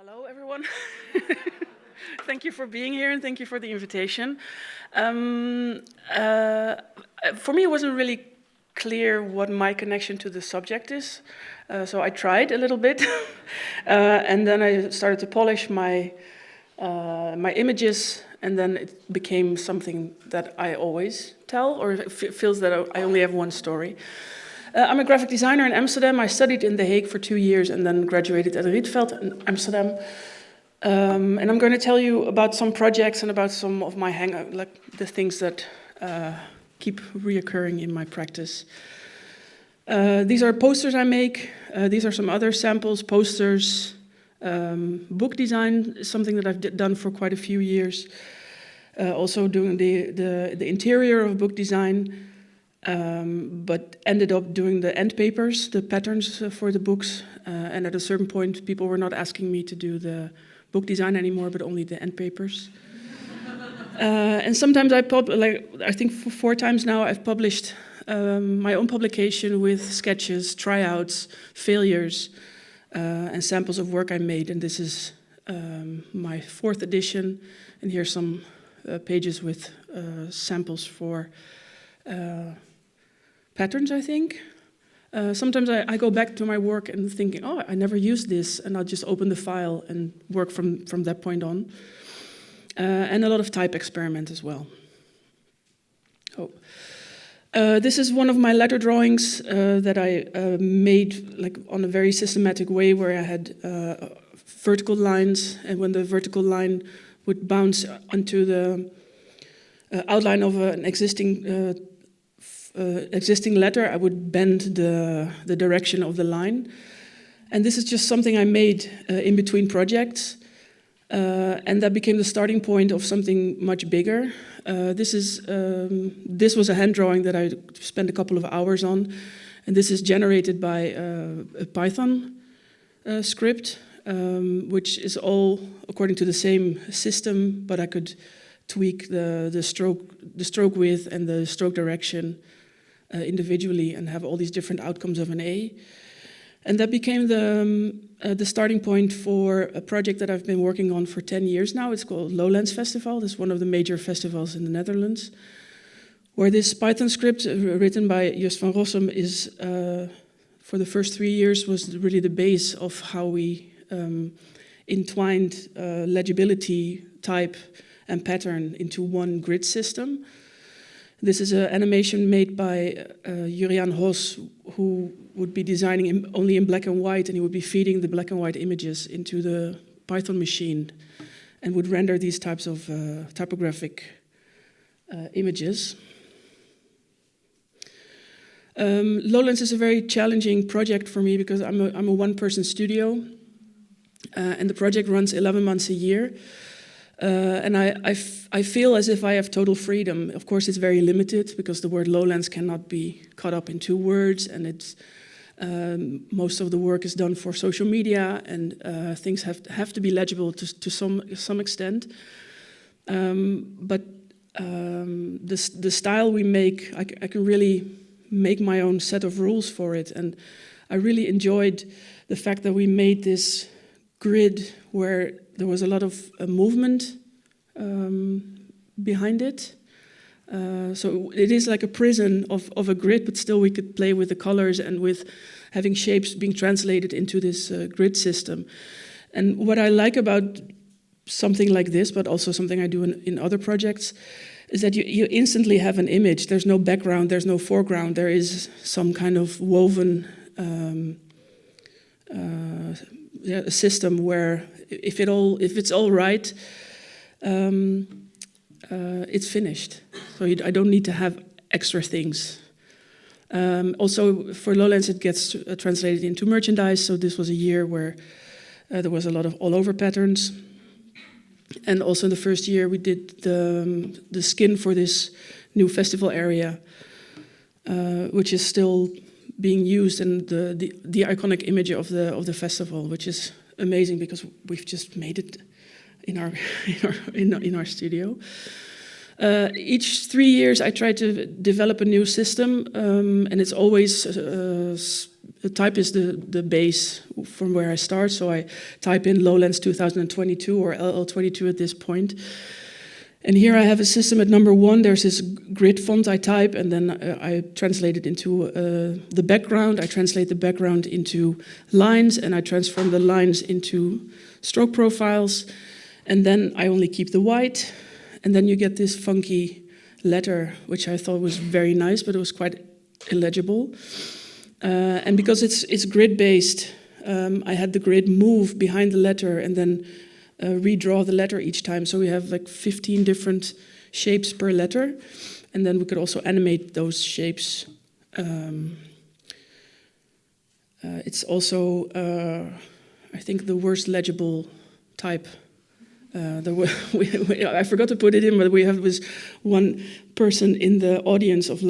Hello, everyone. Thank you for being here and thank you for the invitation. For me, it wasn't really clear what my connection to the subject is. So I tried a little bit, and then I started to polish my images, and then it became something that I always tell, or it feels that I only have one story. I'm a graphic designer in Amsterdam. I studied in The Hague for 2 years and then graduated at Rietveld in Amsterdam. And I'm going to tell you about some projects and about some of my the things that keep reoccurring in my practice. These are posters I make. These are some other samples, posters. Book design is something that I've done for quite a few years. Also doing the interior of book design. But ended up doing the end papers, the patterns for the books, and at a certain point people were not asking me to do the book design anymore, but only the end papers. And sometimes I think 4 times now I've published my own publication with sketches, tryouts, failures, and samples of work I made, and this is my 4th edition, and here's some pages with samples for patterns, I think. Sometimes I go back to my work and thinking, oh, I never used this, and I'll just open the file and work from that point on. And a lot of type experiment as well. This is one of my letter drawings that I made on a very systematic way, where I had vertical lines, and when the vertical line would bounce onto the outline of an existing letter, I would bend the direction of the line. And this is just something I made in between projects. And that became the starting point of something much bigger. This was a hand drawing that I spent a couple of hours on. And this is generated by a Python script, which is all according to the same system, but I could tweak the stroke width and the stroke direction individually and have all these different outcomes of an A. And that became the starting point for a project that I've been working on for 10 years now. It's called Lowlands Festival. This is one of the major festivals in the Netherlands, where this Python script written by Just van Rossum is, for the first 3 years, was really the base of how we entwined legibility, type, and pattern into one grid system. This is an animation made by Juriaan Hos, who would be designing only in black and white, and he would be feeding the black and white images into the Python machine and would render these types of typographic images. Lowlands is a very challenging project for me because I'm a one-person studio, and the project runs 11 months a year. And I feel as if I have total freedom. Of course, it's very limited because the word lowlands cannot be cut up in 2 words, and it's most of the work is done for social media, and things have to be legible to some extent. But the style we make, I can really make my own set of rules for it, and I really enjoyed the fact that we made this grid where there was a lot of movement behind it. So it is like a prison of a grid, but still we could play with the colors and with having shapes being translated into this grid system. And what I like about something like this, but also something I do in other projects, is that you instantly have an image. There's no background, there's no foreground. There is some kind of woven system where if it's all right, it's finished. So I don't need to have extra things. Also, for Lowlands, it gets translated into merchandise. So this was a year where there was a lot of all-over patterns. And also in the first year, we did the skin for this new festival area, which is still being used, and the iconic image of the festival, which is amazing because we've just made it in our studio. Each 3 years, I try to develop a new system, and it's always the type is the base from where I start. So I type in Lowlands 2022 or LL22 at this point. And here I have a system at number 1. There's this grid font I type, and then I translate it into the background. I translate the background into lines, and I transform the lines into stroke profiles. And then I only keep the white. And then you get this funky letter, which I thought was very nice, but it was quite illegible. And because it's grid-based, I had the grid move behind the letter and then redraw the letter each time. So we have like 15 different shapes per letter. And then we could also animate those shapes. It's also, I think, the worst legible type. I forgot to put it in, but we have this one person in the audience of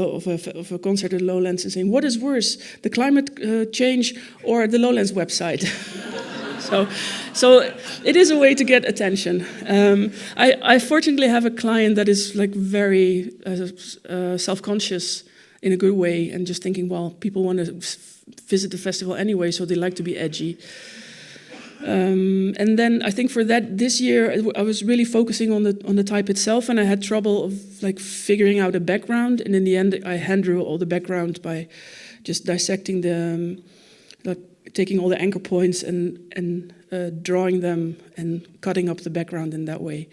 a concert at Lowlands and saying, what is worse, the climate change or the Lowlands website? So it is a way to get attention. I fortunately have a client that is like very self-conscious in a good way and just thinking, well, people want to visit the festival anyway, so they like to be edgy. And then I think for that this year I was really focusing on the type itself, and I had trouble of like figuring out a background. And in the end, I hand drew all the background by just dissecting taking all the anchor points and drawing them and cutting up the background in that way.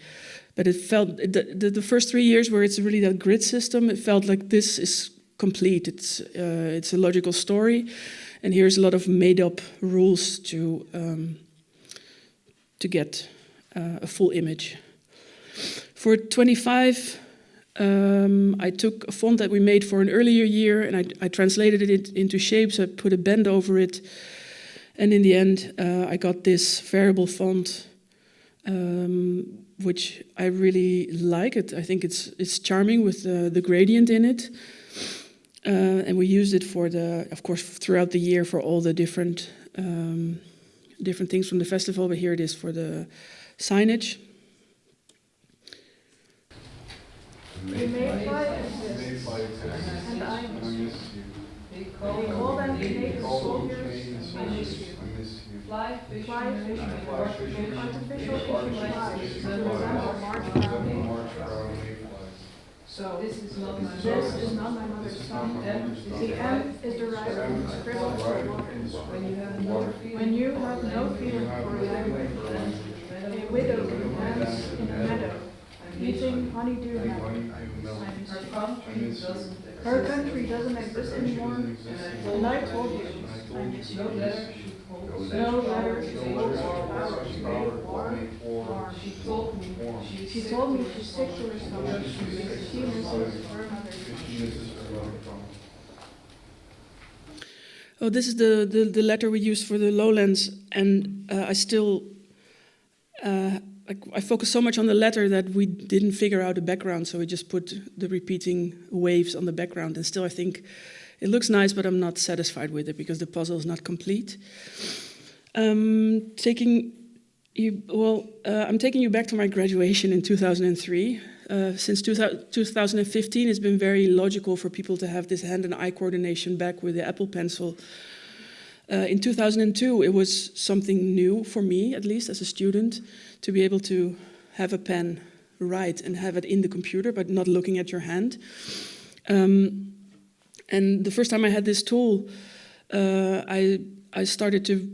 But it felt the first 3 years where it's really that grid system, it felt like this is complete. It's a logical story, and here's a lot of made up rules to get a full image. For 25, I took a font that we made for an earlier year and I translated it into shapes. I put a bend over it, and in the end I got this variable font, which I really like. I think it's charming with the gradient in it, and we used it of course, throughout the year for all the different things from the festival, but here it is for the signage. They may fly and I miss you. They call them Canadian soldiers, I miss you. Fly fishing, artificial flies to resemble March brown mayflies. So this is not my mother's tongue. The M is derived from the scribble for water. When you have no feeling for language, a widow can dance in a meadow, eating honeydew melons. Her country doesn't exist anymore, and I told you, I miss you. No letter should hold flowers made warm. She told me she's sick to her stomach. She misses her mother. Oh, this is the letter we used for the Lowlands, and I still I focused so much on the letter that we didn't figure out a background, so we just put the repeating waves on the background, and still I think it looks nice, but I'm not satisfied with it because the puzzle is not complete. I'm taking you back to my graduation in 2003. Since 2015, it's been very logical for people to have this hand and eye coordination back with the Apple Pencil. In 2002, it was something new for me, at least as a student, to be able to have a pen, write, and have it in the computer, but not looking at your hand. And the first time I had this tool, I started to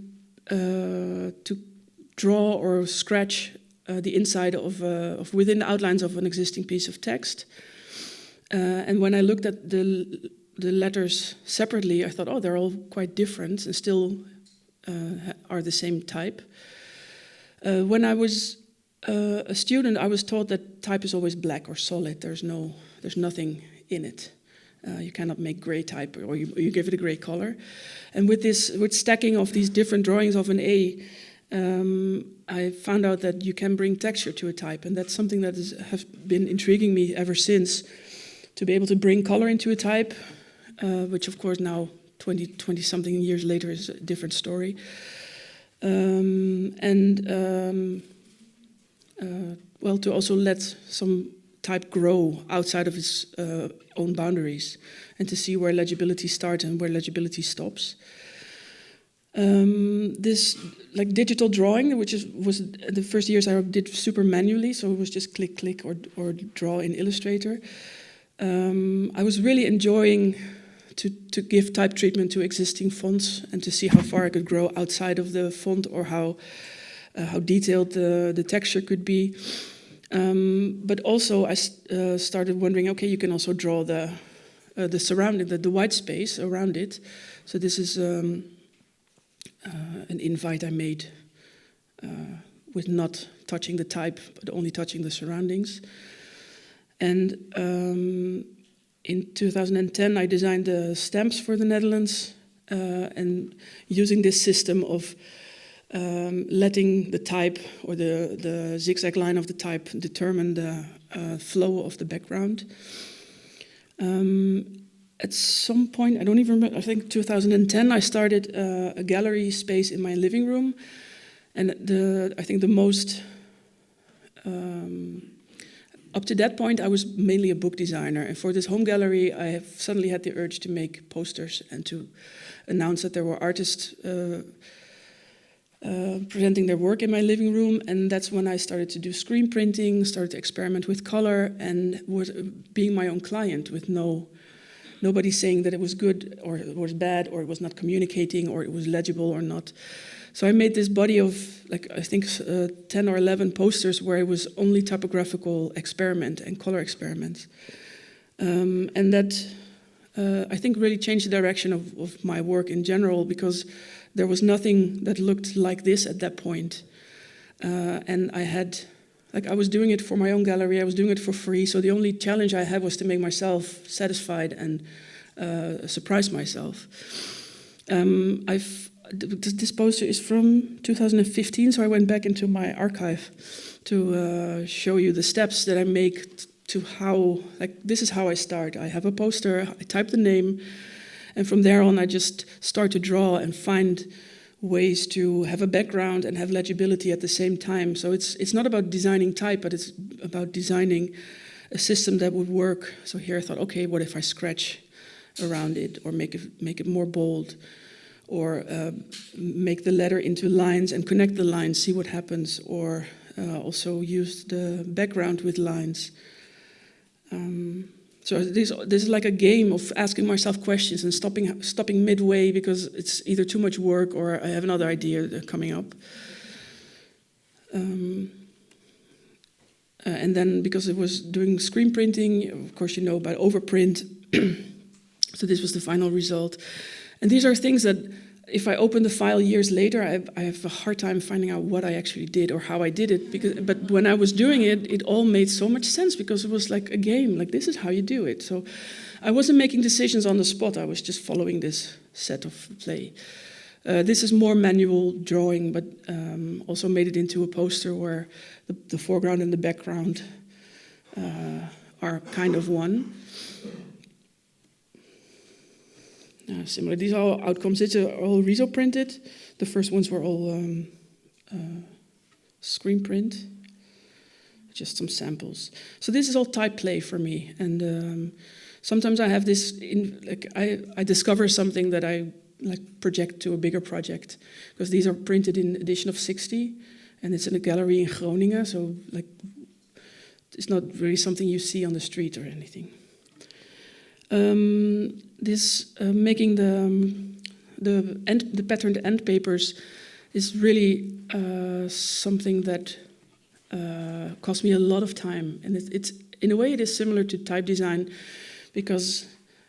draw or scratch the inside of within the outlines of an existing piece of text. And when I looked at the letters separately, I thought, oh, they're all quite different and still are the same type. When I was a student, I was taught that type is always black or solid. There's nothing in it. You cannot make gray type, or you give it a gray color. And with stacking of these different drawings of an A, I found out that you can bring texture to a type, and that's something that has been intriguing me ever since, to be able to bring color into a type, which of course now 20-something years later is a different story. Well, to also let some type grow outside of its own boundaries, and to see where legibility starts and where legibility stops. This like digital drawing, which was the first years I did super manually, so it was just click, click, or draw in Illustrator. I was really enjoying to give type treatment to existing fonts and to see how far I could grow outside of the font, or how detailed the texture could be. But also I started wondering, okay, you can also draw the surrounding, the white space around it. So this is an invite I made with not touching the type, but only touching the surroundings. And in 2010, I designed the stamps for the Netherlands, and using this system of letting the type or the zigzag line of the type determine the flow of the background. At some point, I don't even remember, I think 2010, I started a gallery space in my living room. And I think the most, up to that point, I was mainly a book designer. And for this home gallery, I have suddenly had the urge to make posters and to announce that there were artists presenting their work in my living room. And that's when I started to do screen printing, started to experiment with color, and was being my own client with nobody saying that it was good or it was bad or it was not communicating or it was legible or not. So I made this body of, like, I think 10 or 11 posters where it was only typographical experiment and color experiments. And that, I think, really changed the direction of my work in general, because there was nothing that looked like this at that point. And I was doing it for my own gallery, I was doing it for free, so the only challenge I had was to make myself satisfied and surprise myself. This poster is from 2015, so I went back into my archive to show you the steps that I make to how, like, this is how I start. I have a poster, I type the name, and from there on I just start to draw and find ways to have a background and have legibility at the same time. So it's not about designing type, but it's about designing a system that would work. So here I thought, okay, what if I scratch around it, or make it more bold, or make the letter into lines and connect the lines, see what happens, or also use the background with lines. So this is like a game of asking myself questions and stopping midway because it's either too much work or I have another idea coming up. And then, because it was doing screen printing, of course you know about overprint. So this was the final result. And these are things that, if I open the file years later, I have a hard time finding out what I actually did or how I did it. But when I was doing it, it all made so much sense because it was like a game. Like, this is how you do it. So I wasn't making decisions on the spot. I was just following this set of play. This is more manual drawing, but also made it into a poster where the foreground and the background are kind of one. Similar, these are all outcomes. These are all Riso printed. The first ones were all screen print, just some samples. So this is all type play for me. And sometimes I have this, I discover something that I project to a bigger project, because these are printed in edition of 60, and it's in a gallery in Groningen. So it's not really something you see on the street or anything. Making the patterned end papers is really something that cost me a lot of time, and it's in a way it is similar to type design, because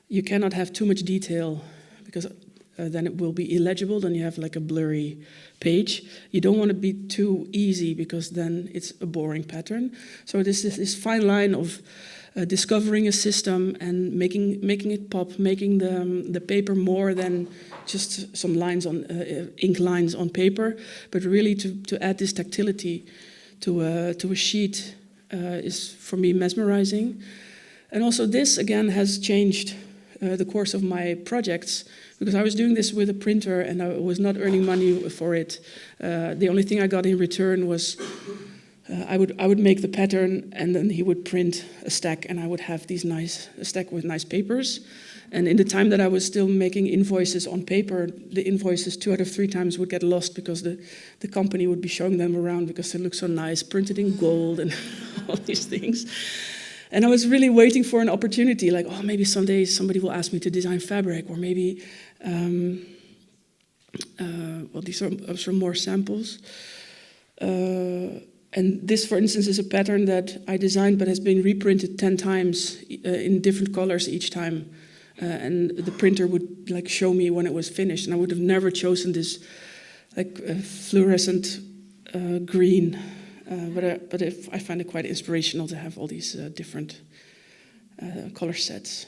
you cannot have too much detail, because then it will be illegible. Then you have like a blurry page. You don't want to be too easy, because then it's a boring pattern. So this is this fine line of discovering a system and making it pop, making the paper more than just some lines on ink lines on paper, but really to add this tactility to a sheet is for me mesmerizing. And also this again has changed the course of my projects, because I was doing this with a printer and I was not earning money for it. The only thing I got in return was I would make the pattern, and then he would print a stack, and I would have a stack with nice papers. And in the time that I was still making invoices on paper, the invoices 2 out of 3 times would get lost because the company would be showing them around because they look so nice, printed in gold and all these things. And I was really waiting for an opportunity, like, oh, maybe someday somebody will ask me to design fabric, or maybe, well, these are some more samples. And this, for instance, is a pattern that I designed but has been reprinted 10 times in different colors each time. And the printer would like show me when it was finished, and I would have never chosen this like fluorescent green. But I find it quite inspirational to have all these different color sets.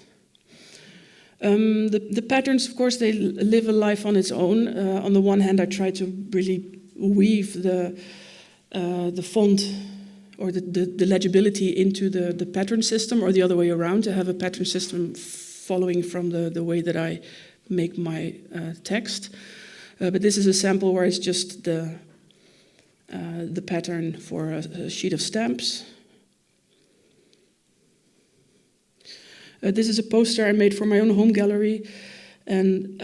The patterns, of course, they live a life on its own. On the one hand, I try to really weave the font or the legibility into the pattern system, or the other way around, to have a pattern system following from the way that I make my text. But this is a sample where it's just the pattern for a sheet of stamps. This is a poster I made for my own home gallery, and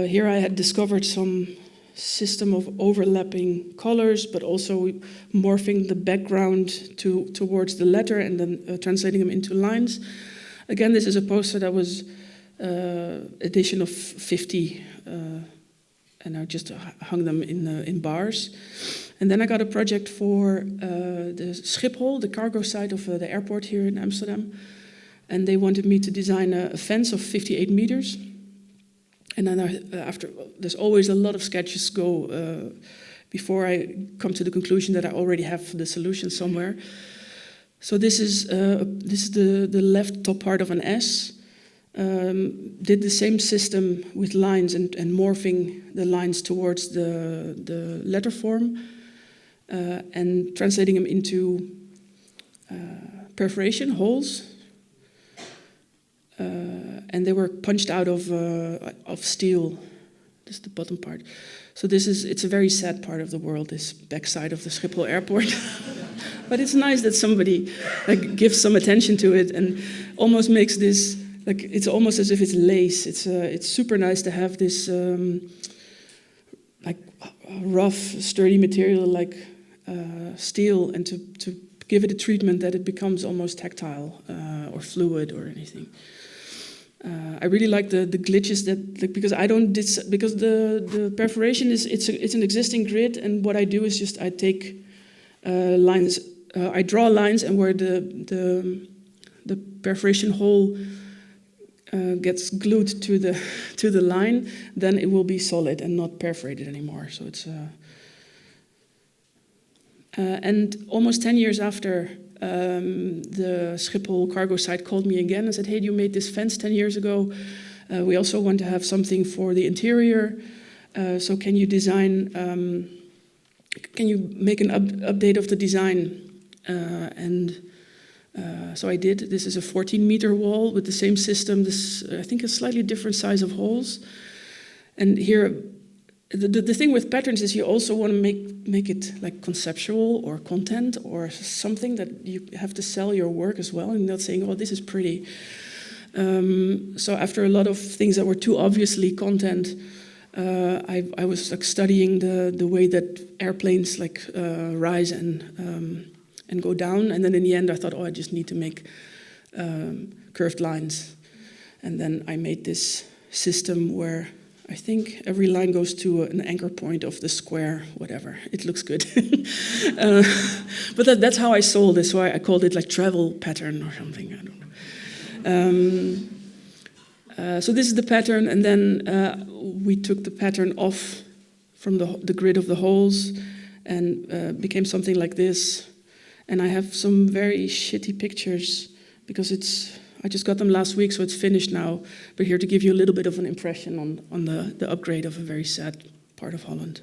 here I had discovered some system of overlapping colors, but also morphing the background towards the letter and then translating them into lines. Again, this is a poster that was edition of 50, and I just hung them in bars. And then I got a project for the Schiphol, the cargo site of the airport here in Amsterdam. And they wanted me to design a fence of 58 meters. And then after, there's always a lot of sketches go before I come to the conclusion that I already have the solution somewhere. So this is the left top part of an S. Did the same system with lines and morphing the lines towards the letter form. And translating them into perforation holes, and they were punched out of steel. This is the bottom part. So it's a very sad part of the world, this backside of the Schiphol airport. But it's nice that somebody like gives some attention to it and almost makes this like it's almost as if it's lace. It's super nice to have this like rough, sturdy material like steel, and to give it a treatment that it becomes almost tactile or fluid or anything. I really like the glitches that because I don't because the perforation it's an existing grid, and what I do is just I take lines, I draw lines, and where the perforation hole gets glued to the line, then it will be solid and not perforated anymore. So it's and almost 10 years after, the Schiphol cargo site called me again and said, hey, you made this fence 10 years ago. We also want to have something for the interior. So can you design, can you make an update of the design? So I did. This is a 14-meter wall with the same system. This, I think, a slightly different size of holes. And here, the thing with patterns is you also want to make it like conceptual or content or something that you have to sell your work as well, and not saying, oh, this is pretty. So after a lot of things that were too obviously content, I was like studying the way that airplanes like rise and go down, and then in the end I thought, oh, I just need to make curved lines, and then I made this system where I think every line goes to an anchor point of the square, whatever. It looks good. But that's how I sold it, so I called it like travel pattern or something, I don't know. So this is the pattern, and then we took the pattern off from the grid of the holes and became something like this. And I have some very shitty pictures because I just got them last week, so it's finished now. But here to give you a little bit of an impression on the upgrade of a very sad part of Holland.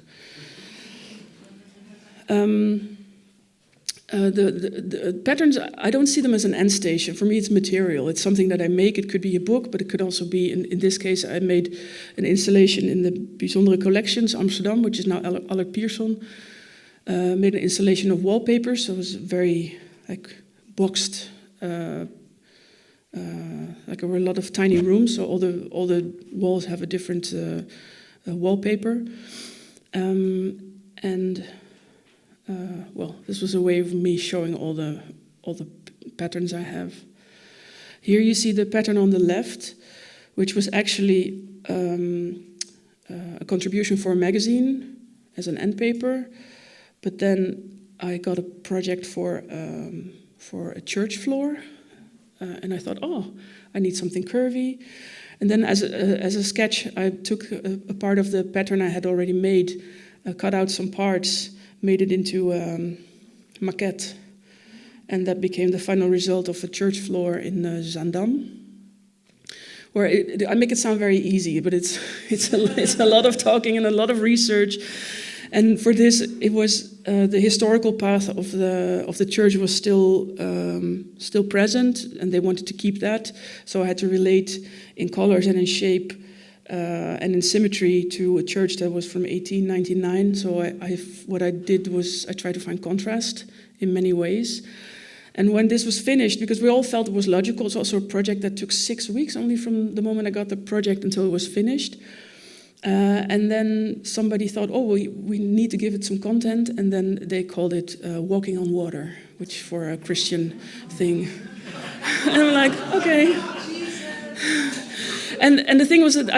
The patterns, I don't see them as an end station. For me, it's material. It's something that I make. It could be a book, but it could also be, in this case, I made an installation in the Bijzondere Collections, Amsterdam, which is now Allard Pierson. Made an installation of wallpapers, so it was very like boxed like there were a lot of tiny rooms, so all the walls have a different wallpaper. Well, this was a way of me showing all the patterns I have. Here you see the pattern on the left, which was actually a contribution for a magazine as an end paper, but then I got a project for a church floor, and I thought, oh, I need something curvy. And then as a sketch, I took a part of the pattern I had already made, cut out some parts, made it into maquette, and that became the final result of a church floor in Zaandam. Where I make it sound very easy, but it's a lot of talking and a lot of research. And for this, it was the historical path of the church was still present, and they wanted to keep that. So I had to relate in colors and in shape and in symmetry to a church that was from 1899. So what I did was I tried to find contrast in many ways. And when this was finished, because we all felt it was logical, it's also a project that took 6 weeks, only from the moment I got the project until it was finished. And then somebody thought, oh, we need to give it some content, and then they called it Walking on Water, which for a Christian thing. And I'm like, okay. And the thing was that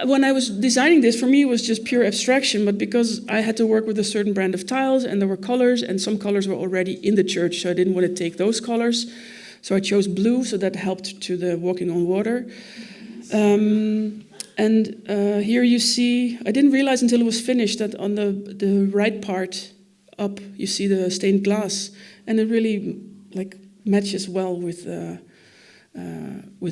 when I was designing this, for me it was just pure abstraction, but because I had to work with a certain brand of tiles, and there were colors, and some colors were already in the church, so I didn't want to take those colors. So I chose blue, so that helped to the Walking on Water. Here you see, I didn't realize until it was finished that on the right part up, you see the stained glass, and it really matches well with the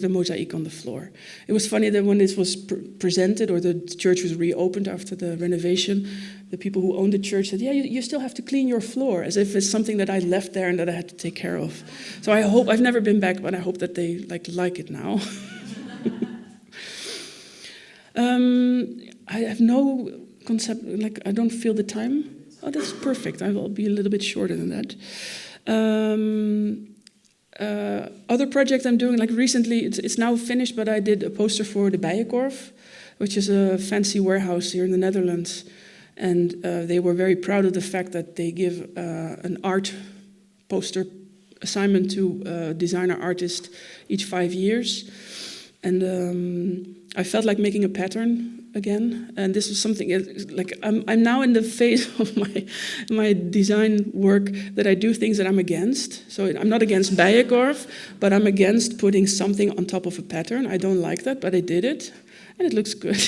mosaic on the floor. It was funny that when this was presented, or the church was reopened after the renovation, the people who owned the church said, yeah, you still have to clean your floor, as if it's something that I left there and that I had to take care of. So I hope, I've never been back, but I hope that they like it now. I have no concept, I don't feel the time. Oh, that's perfect. I will be a little bit shorter than that. Other project I'm doing, recently, it's now finished, but I did a poster for the Bijenkorf, which is a fancy warehouse here in the Netherlands. And they were very proud of the fact that they give an art poster assignment to a designer artist each 5 years. And I felt like making a pattern again, and this was something I'm now in the phase of my design work that I do things that I'm against. So I'm not against Bijenkorf, but I'm against putting something on top of a pattern. I don't like that, but I did it, and it looks good.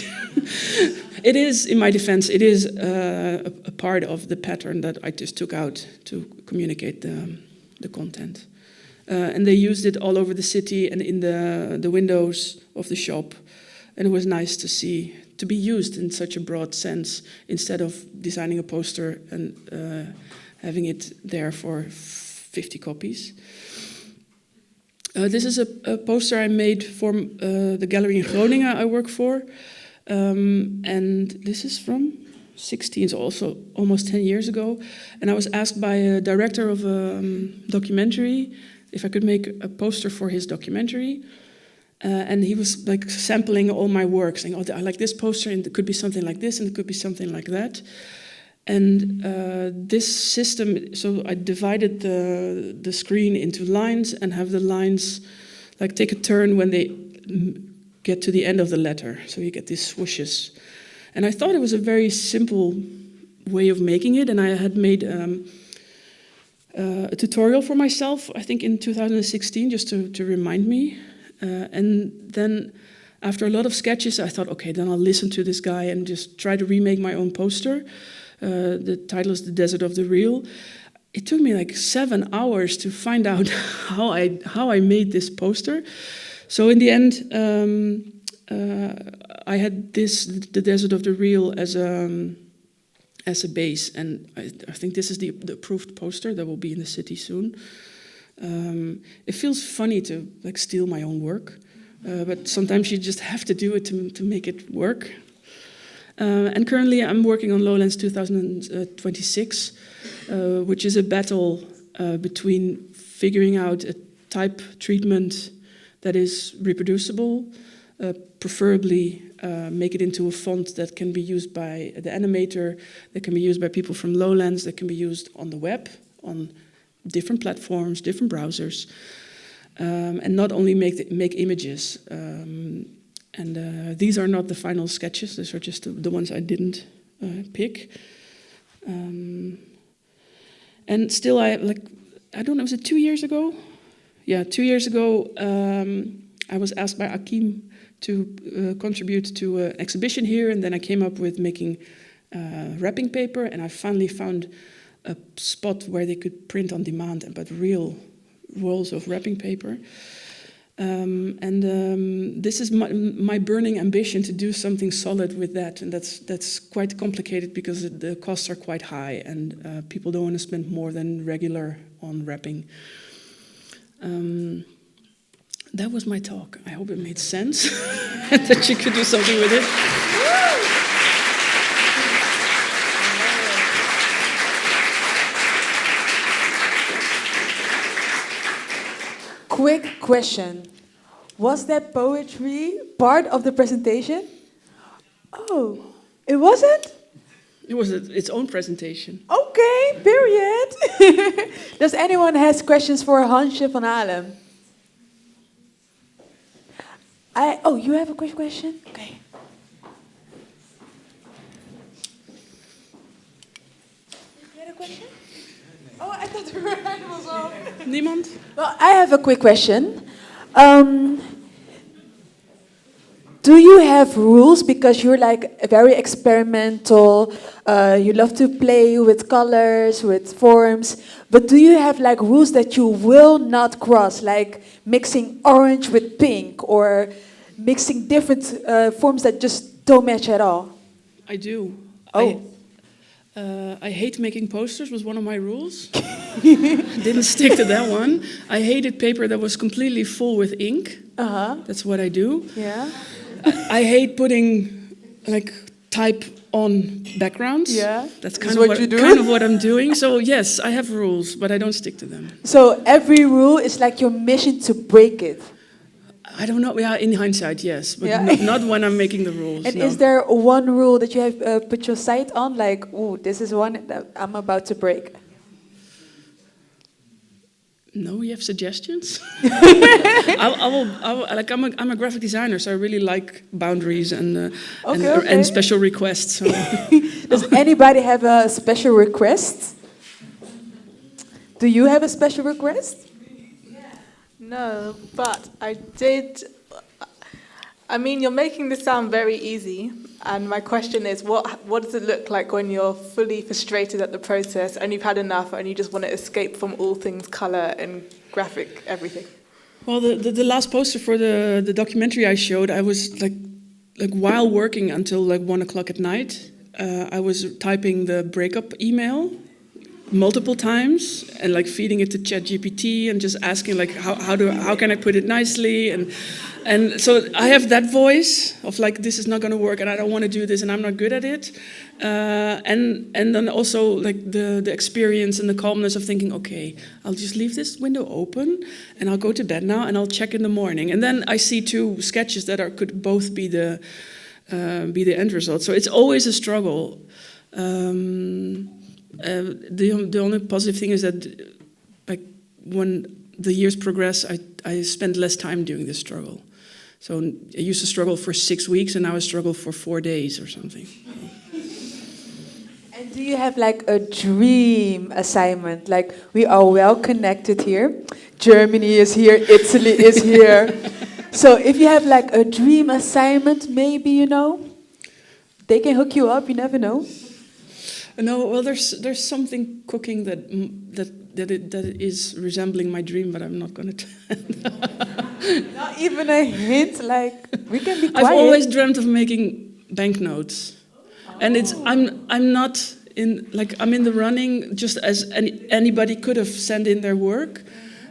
It is, in my defense, it is a part of the pattern that I just took out to communicate the content. And they used it all over the city and in the windows of the shop. And it was nice to see, to be used in such a broad sense, instead of designing a poster and having it there for 50 copies. This is a poster I made for the gallery in Groningen I work for. And this is from 16, so also almost 10 years ago. And I was asked by a director of a documentary if I could make a poster for his documentary. And he was sampling all my work, saying, oh, I like this poster, and it could be something like this, and it could be something like that. And this system, so I divided the screen into lines and have the lines take a turn when they get to the end of the letter. So you get these swooshes. And I thought it was a very simple way of making it, and I had made a tutorial for myself, I think in 2016, just to remind me. And then after a lot of sketches, I thought, okay, then I'll listen to this guy and just try to remake my own poster. The title is The Desert of the Real. It took me 7 hours to find out how I made this poster. So in the end, I had The Desert of the Real as a base, and I think this is the approved poster that will be in the city soon. It feels funny to steal my own work, but sometimes you just have to do it to make it work. And currently I'm working on Lowlands 2026, which is a battle between figuring out a type treatment that is reproducible, preferably make it into a font that can be used by the animator, that can be used by people from Lowlands, that can be used on the web, on different platforms, different browsers, and not only make images. These are not the final sketches, these are just the ones I didn't pick. And still, I don't know, was it 2 years ago? Yeah, 2 years ago, I was asked by Akim to contribute to an exhibition here, and then I came up with making wrapping paper, and I finally found a spot where they could print on demand, but real rolls of wrapping paper. This is my burning ambition to do something solid with that, and that's quite complicated because the costs are quite high, and people don't want to spend more than regular on wrapping. That was my talk. I hope it made sense, that you could do something with it. Quick question. Was that poetry part of the presentation? Oh, it wasn't? It was its own presentation. Okay, period. Does anyone has questions for Hansje van Halem? Oh, you have a quick question? Okay. You had a question? Oh, I thought the hand was off. Niemand? Well, I have a quick question. Do you have rules, because you're like very experimental, you love to play with colors, with forms, but do you have like rules that you will not cross, like mixing orange with pink or mixing different forms that just don't match at all? I do. Oh. I hate making posters was one of my rules. Didn't stick to that one. I hated paper that was completely full with ink. That's what I do. Yeah. I hate putting like type on backgrounds. Yeah. That's kind of what I'm doing. So yes, I have rules, but I don't stick to them. So every rule is like your mission to break it. I don't know. Yeah, in hindsight, yes, but Yeah. not when I'm making the rules. And no. is there one rule that you have put your sight on, like, ooh, this is one that I'm about to break? No, you have suggestions? I'm a graphic designer, so I really like boundaries and special requests. So. Does anybody have a special request? Do you have a special request? No, but I did. I mean, you're making this sound very easy, and my question is, what does it look like when you're fully frustrated at the process and you've had enough and you just want to escape from all things color and graphic everything? Well, the last poster for the documentary I showed, I was like while working until like 1 o'clock at night, I was typing the breakup email multiple times and like feeding it to ChatGPT and just asking like how can I put it nicely, and so I have that voice of like, this is not going to work and I don't want to do this and I'm not good at it, and then also like the experience and the calmness of thinking, okay, I'll just leave this window open and I'll go to bed now and I'll check in the morning, and then I see two sketches that could both be the end result. So it's always a struggle. The only positive thing is that, like, when the years progress, I spend less time doing this struggle. So I used to struggle for 6 weeks, and now I struggle for 4 days or something. And do you have like a dream assignment? Like, we are well connected here. Germany is here, Italy is here. So if you have like a dream assignment, maybe, you know, they can hook you up, you never know. No, well, there's something cooking that is resembling my dream, but I'm not going to. Not even a hint, like, we can be quiet. I've always dreamt of making banknotes, and I'm not in, like, I'm in the running just as anybody could have sent in their work,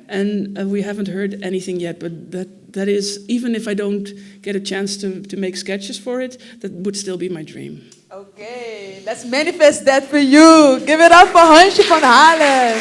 and we haven't heard anything yet. But that is, even if I don't get a chance to make sketches for it, that would still be my dream. Okay, let's manifest that for you. Give it up for Hansje van Halem.